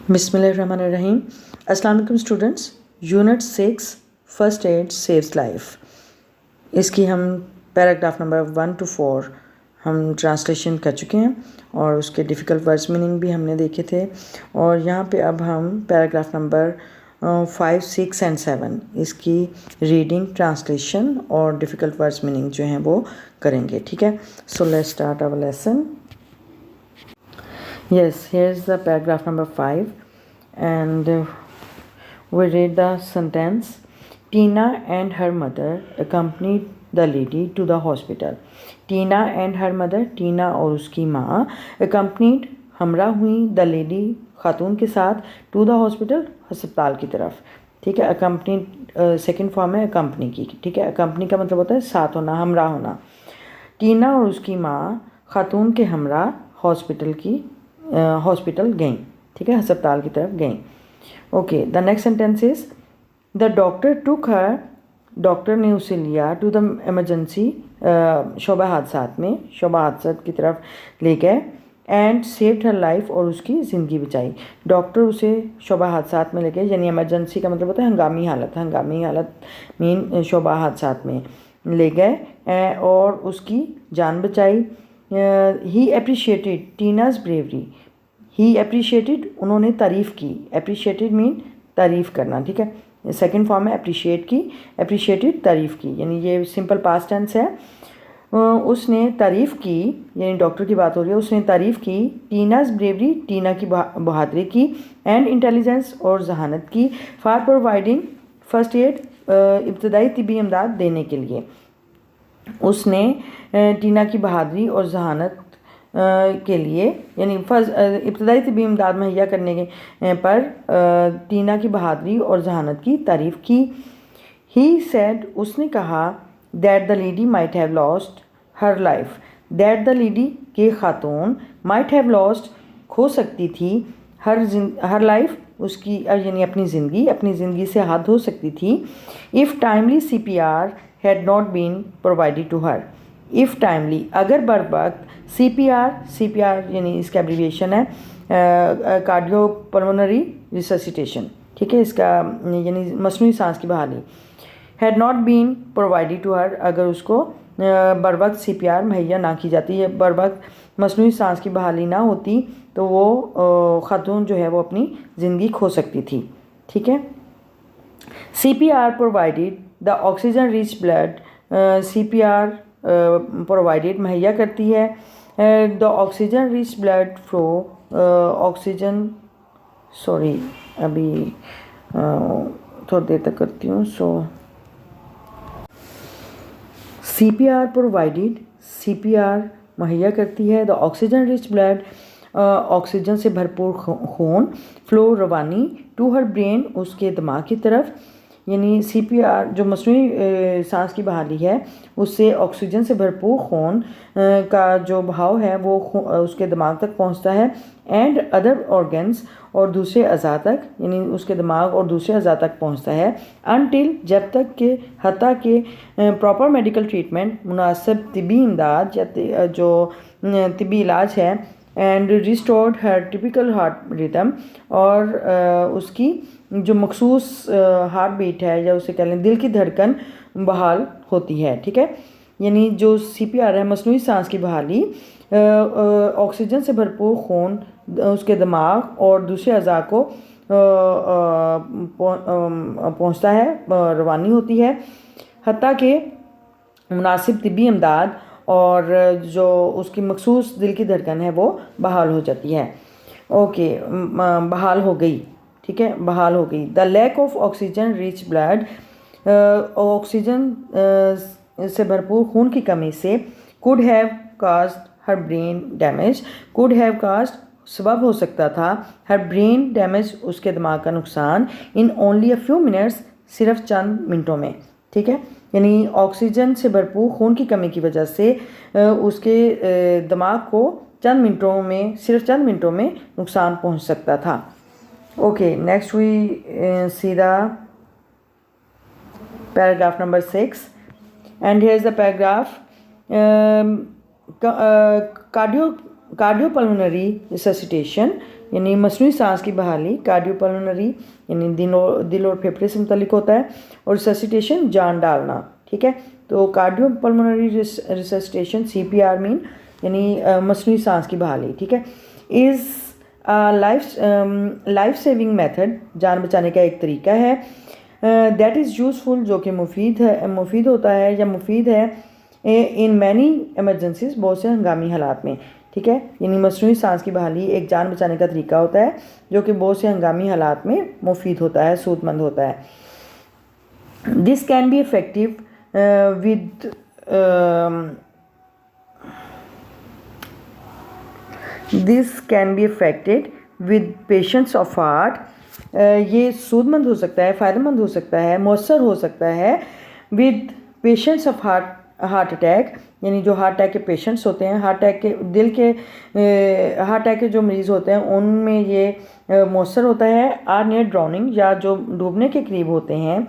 बिस्मिल्लाहिर्रहमानिर्रहीम। अस्सलाम वालेकुम students. Unit 6 first aid saves life, इसकी हम पैराग्राफ नंबर 1 to 4 हम ट्रांसलेशन कर चुके हैं और उसके डिफ़िकल्ट वर्ड्स मीनिंग भी हमने देखे थे। और यहाँ पे अब हम पैराग्राफ नंबर 5, 6 एंड 7 इसकी रीडिंग, ट्रांसलेशन और डिफ़िकल्ट वर्ड्स मीनिंग जो हैं वो करेंगे। ठीक है, so let's start our lesson. Yes, here's the paragraph number 5 and we read the sentence. Tina and her mother accompanied the lady to the hospital. Tina and her mother, Tina और उसकी माँ, accompanied हमरा हुई, the lady खातून के साथ, to the hospital अस्पताल की तरफ। ठीक है, accompanied सेकेंड फॉर्म है accompany की। ठीक है, accompany का मतलब होता है साथ होना, हमरा होना। टीना और उसकी माँ खातून के हमरा हॉस्पिटल गई। ठीक है, अस्पताल की तरफ गई। Okay, the next sentence is the doctor took her, doctor ने उसे लिया टू द इमरजेंसी, शोबा हादसात में, शोबा हादसात की तरफ ले गए, एंड सेव्ड हर लाइफ और उसकी ज़िंदगी बचाई। डॉक्टर उसे शोबा हादसात में ले गए, यानी इमरजेंसी का मतलब होता है हंगामी हालत मीन शोबा हादसात में ले गए और उसकी जान बचाई। ही अप्रिशिएटेड टीनाज ब्रेवरी, ही अप्रिशिएटेड उन्होंने तारीफ़ की, अप्रिशिएटेड मीन तारीफ़ करना। ठीक है, सेकंड फॉर्म है अप्रिशिएट की, अप्रिशिएटेड तारीफ़ की, यानी ये सिंपल पास्ट टेंस है। उसने तारीफ़ की, यानी डॉक्टर की बात हो रही है, उसने तारीफ़ की टीनाज ब्रेवरी, टीना की बहादुरी की, एंड इंटेलिजेंस और जहानत की, फॉर प्रोवाइडिंग फर्स्ट एड, इब्तदाई तिब्बी इमदाद देने के लिए। उसने टीना की बहादुरी और जहानत के लिए, यानी इब्तदाई तिब्बी इमदाद मुहैया करने के पर टीना की बहादुरी और जहानत की तारीफ़ की। ही सेड, उसने कहा, that the lady might have lost her life, that the lady के खातून माइट हैव लॉस्ट खो सकती थी, हर लाइफ उसकी, यानी अपनी ज़िंदगी से हाथ धो सकती थी। If timely CPR had not been provided to her, if timely अगर बर वक्त, CPR यानी इसका एब्रीविएशन है कार्डियोपल्मोनरी रिससिटेशन। ठीक है, इसका यानी मसनूई सांस की बहाली। Had not been provided to her, अगर उसको बर वक्त CPR मुहैया ना की जाती है, बर वक्त मसनूई सांस की बहाली ना होती तो वो खातून जो है वो अपनी ज़िंदगी खो सकती थी। ठीक है, CPR provided the oxygen rich blood, CPR provided मुहैया करती है the oxygen rich blood flow, oxygen, sorry अभी थोड़ी देर तक करती हूँ। CPR प्रोवाइडेड, CPR मुहैया करती है the oxygen rich blood, oxygen से भरपूर खून, फ्लो रवानी, टू हर ब्रेन उसके दिमाग की तरफ, यानी CPR जो मसनूई सांस की बहाली है उससे ऑक्सीजन से भरपूर खून का जो बहाव है वो उसके दिमाग तक पहुंचता है, एंड अदर ऑर्गन्स और दूसरे अज़ा तक, यानी उसके दिमाग और दूसरे अज़ा तक पहुंचता है, अनटिल जब तक के, हत्ता के प्रॉपर मेडिकल ट्रीटमेंट, मुनासिब तिब्बी इमदाद या जो तिब्बी इलाज है, and restored her typical heart rhythm, और उसकी जो मखसूस हार्ट बीट है या उसे कह लें दिल की धड़कन बहाल होती है। ठीक है, यानी जो CPR है मसनूई सांस की बहाली, ऑक्सीजन से भरपूर खून उसके दिमाग और दूसरे अज़ा को पहुंचता है, रवानी होती है, हत्ता के मुनासिब तिब्बी इमदाद और जो उसकी मखसूस दिल की धड़कन है वो बहाल हो जाती है। ओके, बहाल हो गई। ठीक है, बहाल हो गई। The lack of oxygen rich blood, oxygen से भरपूर खून की कमी से, could have caused her brain damage, could have caused सबब हो सकता था, हर ब्रेन डैमेज उसके दिमाग का नुकसान, in only a few minutes सिर्फ चंद मिनटों में। ठीक है, यानी ऑक्सीजन से भरपूर खून की कमी की वजह से उसके दिमाग को सिर्फ चंद मिनटों में नुकसान पहुंच सकता था। Okay, next we see the paragraph number 6 and here is the paragraph. Cardiopulmonary resuscitation, यानी मसनूई सांस की बहाली, कार्डियोपल्मोनरी यानी दिल और फेफड़े से मुतल्लिक होता है, और रिससिटेशन जान डालना, ठीक है। तो कार्डियोपल्मोनरी रिससिटेशन CPR मीन यानी मसनूई सांस की बहाली, ठीक है, इज़ लाइफ सेविंग मेथड, जान बचाने का एक तरीका है, दैट इज़ यूज़फुल, जो कि मुफीद होता है या मुफीद है इन मैनी एमरजेंसीज, बहुत से हंगामी हालात में, ठीक है। यानी मसनूई सांस की बहाली एक जान बचाने का तरीका होता है जो कि बहुत से हंगामी हालात में मुफीद होता है, सूदमंद होता है। This can be effective with this can be affected with patients of heart, ये सूदमंद हो सकता है, फ़ायदेमंद हो सकता है, मौसर हो सकता है with patients of heart attack, यानी जो हार्ट अटैक के पेशेंट्स होते हैं, हार्ट अटैक के जो मरीज़ होते हैं उनमें ये मौसर होता है। आर नियर ड्राउनिंग, या जो डूबने के करीब होते हैं,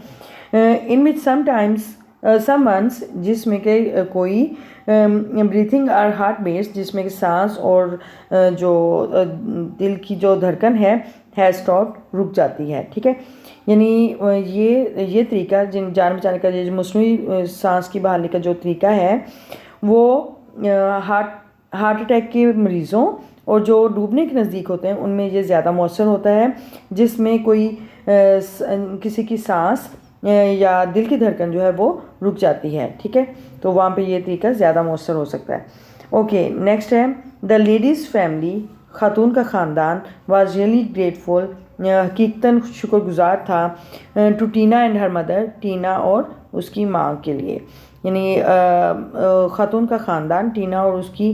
इन विच समटाइम्स समवंस, जिसमें के कोई ब्रीथिंग आर हार्ट बेस, जिसमें कि सांस और जो दिल की जो धड़कन है स्टॉप, रुक जाती है, ठीक है। यानी ये तरीका जान बचाने का, ये मसनूई सांस की बहाली का जो तरीका है वो हार्ट अटैक के मरीज़ों और जो डूबने के नज़दीक होते हैं उनमें ये ज़्यादा मौसर होता है, जिसमें कोई किसी की सांस या दिल की धड़कन जो है वो रुक जाती है, ठीक है। तो वहाँ पे ये तरीका ज़्यादा मौसर हो सकता है। ओके, नेक्स्ट है द लेडीज़ फैमिली, खातून का ख़ानदान वाज रियली ग्रेटफुल, हकीकतन शुक्रगुजार था, to Tina and her mother, Tina और उसकी माँ के लिए। यानी खातून का ख़ानदान टीना और उसकी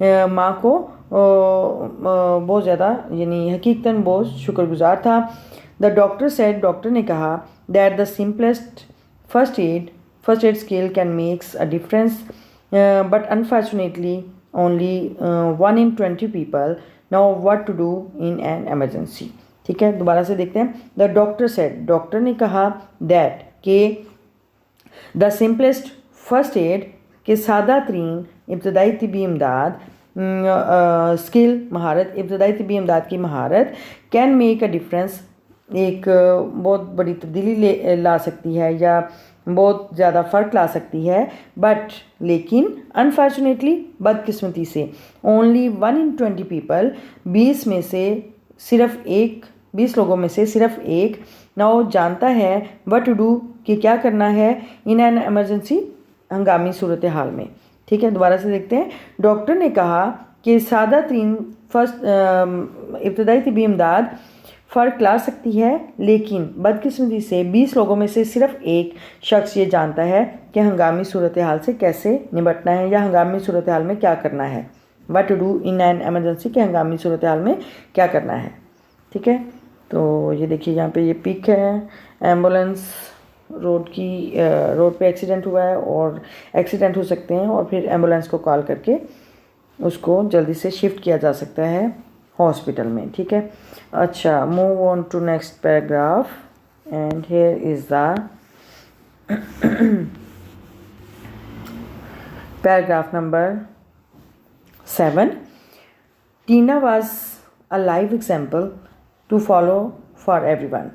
माँ को बहुत ज़्यादा यानी हकीकतन बहुत शुक्रगुजार था। द डॉक्टर सेड, डॉक्टर ने कहा, that the simplest first aid skill can makes a difference, but unfortunately only 1 in 20 people now what to do in an emergency, ठीक है। दोबारा से देखते हैं। द डॉक्टर सेड, डॉक्टर ने कहा, दैट के द सिंपलेस्ट फर्स्ट एड के सादा तरीन इब्तदाई तिबी इमदाद स्किल, महारत, इब्तदाई तिबी इमदाद की महारत, कैन मेक अ डिफरेंस, एक बहुत बड़ी तब्दीली ला सकती है या बहुत ज़्यादा फ़र्क ला सकती है, बट लेकिन अनफॉर्चुनेटली, बदकिस्मती से, ओनली 1 in 20 पीपल, 20 लोगों में से सिर्फ एक, नाउ जानता है, व्हाट टू डू, कि क्या करना है, इन एन एमरजेंसी, हंगामी सूरत हाल में, ठीक है। दोबारा से देखते हैं। डॉक्टर ने कहा कि सादा तरीन इब्तदाई तिबी इमदाद फ़र्क ला सकती है, लेकिन बदकिस्मती से 20 लोगों में से सिर्फ एक शख्स ये जानता है कि हंगामी सूरत हाल से कैसे निपटना है या हंगामी सूरत हाल में क्या करना है, what to do in an emergency, के हंगामी सूरत हाल में क्या करना है, ठीक है। तो ये देखिए यहाँ पे ये पिक है, एम्बुलेंस रोड पे एक्सीडेंट हुआ है, और एक्सीडेंट हो सकते हैं और फिर एम्बुलेंस को कॉल करके उसको जल्दी से शिफ्ट किया जा सकता है हॉस्पिटल में, ठीक है। अच्छा, move on to next paragraph, and here is the paragraph number 7। Tina was a live example to follow for everyone,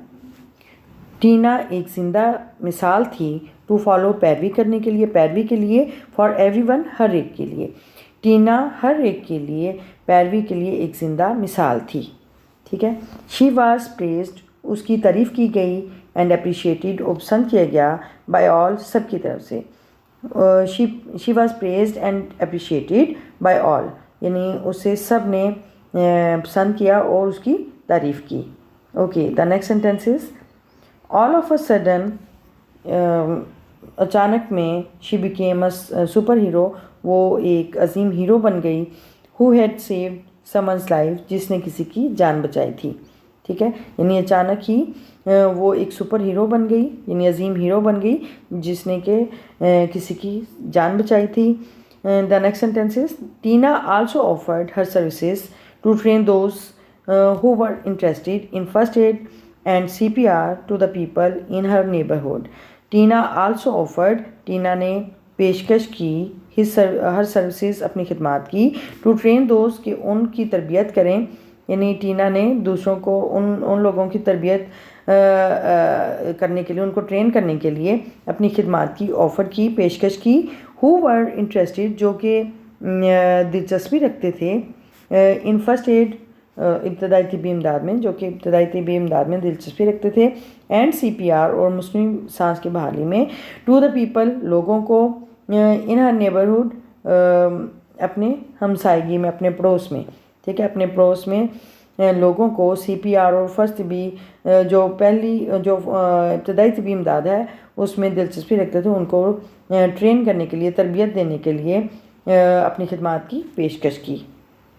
Tina एक जिंदा मिसाल थी, टू फॉलो पैरवी के लिए, फॉर एवरीवन हर एक के लिए, टीना हर एक के लिए, पैरवी के लिए एक जिंदा मिसाल थी, ठीक है। शी वाज प्रेज्ड, उसकी तारीफ़ की गई, एंड अप्रिशिएटेड, और पसंद किया गया, बाय ऑल, सब की तरफ से। She was praised and appreciated by all, यानी उसे सब ने पसंद किया और उसकी तारीफ़ की। Okay, the next sentence is, all of a sudden, अचानक में, she became a super hero, वो एक अजीम हीरो बन गई, who had saved summons life, जिसने किसी की जान बचाई थी, ठीक है। यानी अचानक ही वो एक सुपर हीरो बन गई, यानी अजीम हीरो बन गई जिसने के किसी की जान बचाई थी। The next sentence is, Tina also offered her services to train those who were interested in first aid and CPR to the people in her neighbourhood. Tina also offered, Tina ने पेशकश की, हर सर्विसेज, अपनी खिदमात की, to train दोस्त, कि उनकी तरबियत करें, यानी टीना ने दूसरों को उन लोगों की तरबियत करने के लिए, उनको ट्रेन करने के लिए अपनी खिदमात की ऑफ़र की, पेशकश की, हु वर इंटरेस्टेड, जो कि दिलचस्पी रखते थे इन फर्स्ट एड, इब्तदाई तिब्बी इमदाद में, जो कि इब्तदाई तिब्बी इमदाद में दिलचस्पी रखते थे, एंड CPR और मुस्लिम सांस की बहाली में, टू द पीपल, लोगों को, इन हर नेबरहुड, अपने हमसायगी में, अपने पड़ोस में, ठीक है, अपने पड़ोस में लोगों को CPR और फर्स्ट तिब्बी जो पहली जो इब्तदाई तिब्बी इमदाद है उसमें दिलचस्पी रखते थे, उनको ट्रेन करने के लिए, तरबियत देने के लिए अपनी खिदमात की पेशकश की।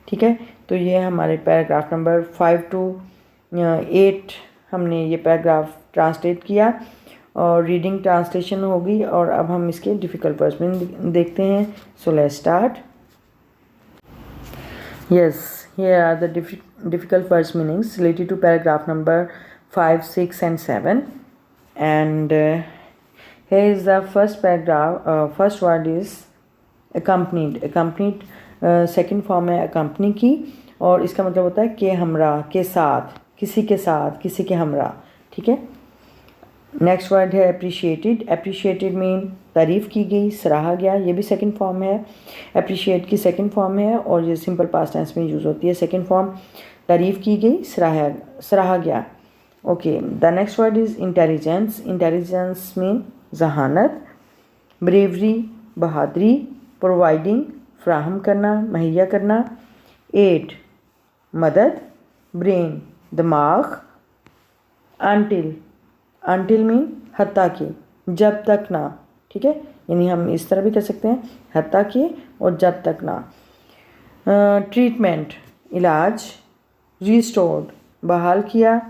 ठीक है, तो ये हमारे पैराग्राफ नंबर 5 to 8 हमने ये पैराग्राफ ट्रांसलेट किया और रीडिंग ट्रांसलेशन होगी, और अब हम इसके डिफ़िकल्ट वर्ड्स में देखते हैं। सो let's start. Yes, here are the difficult words meanings related to paragraph number 5, 6 and 7. And here is the first paragraph. First word is accompanied. Accompanied second form है accompany की, और इसका मतलब होता है के हमरा, के साथ, किसी के साथ, किसी के हमरा। ठीक है। नेक्स्ट वर्ड है अप्रिशिएटेड। अप्रिशिएटेड मीन तारीफ़ की गई, सराहा गया, ये भी सेकंड फॉर्म है। अप्रिशिएट की सेकंड फॉर्म है और ये सिंपल पास्ट टेंस में यूज़ होती है। सेकंड फॉर्म तारीफ़ की गई, सराहा गया। Okay, the next word is intelligence. Intelligence mean जहानत। ब्रेवरी बहादुरी। प्रोवाइडिंग फ्राहम करना, मुहैया करना। एड मदद। ब्रेन दिमाग। अनटिल मीन हत्ता के, जब तक ना। ठीक है, यानी हम इस तरह भी कर सकते हैं, हत्ता के और जब तक ना। ट्रीटमेंट इलाज। रिस्टोर्ड बहाल किया।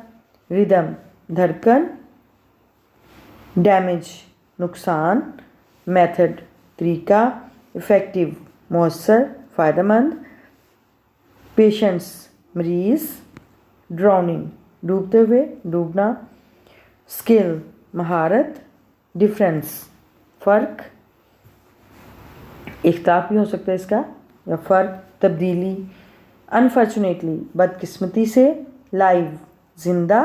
रिदम धड़कन। डैमेज नुकसान। मेथड तरीका। इफ़ेक्टिव मौसर फ़ायदेमंद। पेशेंट्स मरीज़। ड्राउनिंग डूबते हुए, डूबना। स्किल महारत। डिफरेंस फ़र्क, इख्तिलाफ भी हो सकता है इसका, या फ़र्क, तब्दीली। अनफॉर्चुनेटली बदकिस्मती से। लाइव जिंदा।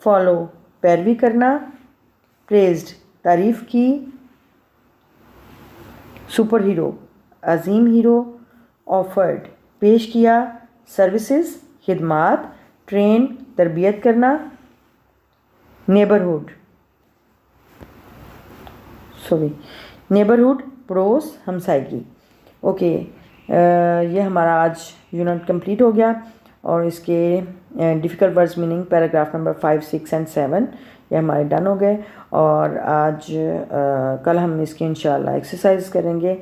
फॉलो पैरवी करना। प्रेज्ड तारीफ़ की। सुपर हीरो अजीम हीरो। ऑफर्ड पेश किया। सर्विसेज खिदमात। ट्रेन तरबियत करना। नेबरहुड पड़ोस, हमसायगी। ओके, ये हमारा आज यूनिट कंप्लीट हो गया, और इसके difficult words meaning paragraph number 5, 6 and 7 ये हमारे डन हो गए। और आज कल हम इसकी इंशाल्लाह एक्सरसाइज करेंगे,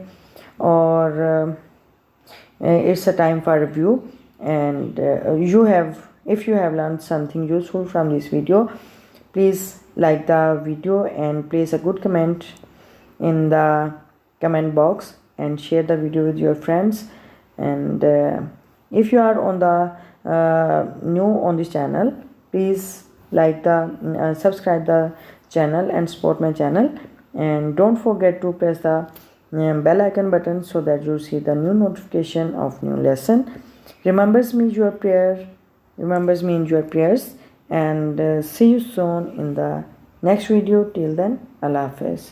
और it's a time for review. And if you have learned something useful from this video, please like the video and place a good comment in the comment box and share the video with your friends. And if you are on the new on this channel, please like the subscribe the channel and support my channel, and don't forget to press the bell icon button so that you see the new notification of new lesson. Remembers me in your prayers, and see you soon in the next video. Till then, Allah Hafiz.